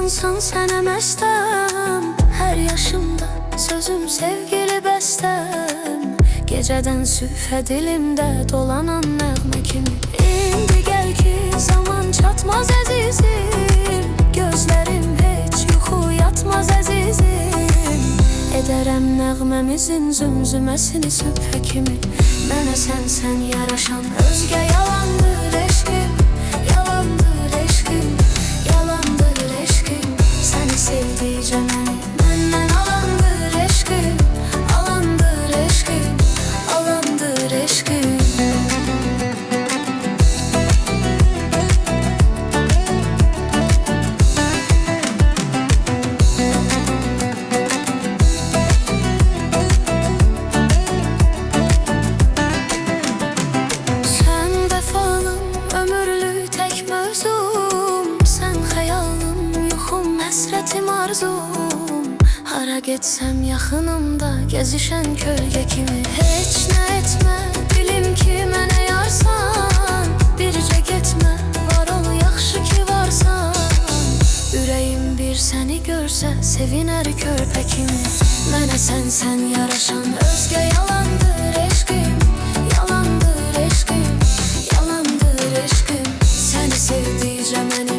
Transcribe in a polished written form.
cansın sənə məstəm. Hər yaşımda sözüm sevgili bəstəm. Gecədən sübhə dilimdə dolanan nəğmə kimi. İndi gəl ki zaman çatmaz əzizim. Gözlərim heç yuxu yatmaz əzizim. Edərəm nəğməmizin zümzüməsini sübhə kimi. Mənə sən yaraşan özgə yalandır eşqim. Yalandır eşqim, yalandır eşqim. Səni sevdikcə məni məndən alandır eşqim. Alandır eşqim, alandır eşqim. Həsrətim arzum, hara getsəm yaxınımda gəzişən kölgə kimi. Heç nə etmə, bilim ki mənə yarsan. Bircə getmə, var ol yaxşı ki varsan. Ürəyim bir səni görsə, sevinər körpə kimi. Mənə sən yaraşan özgə yalandır eşqim. Yalandır eşqim, yalandır eşqim. Səni sevdikcə məni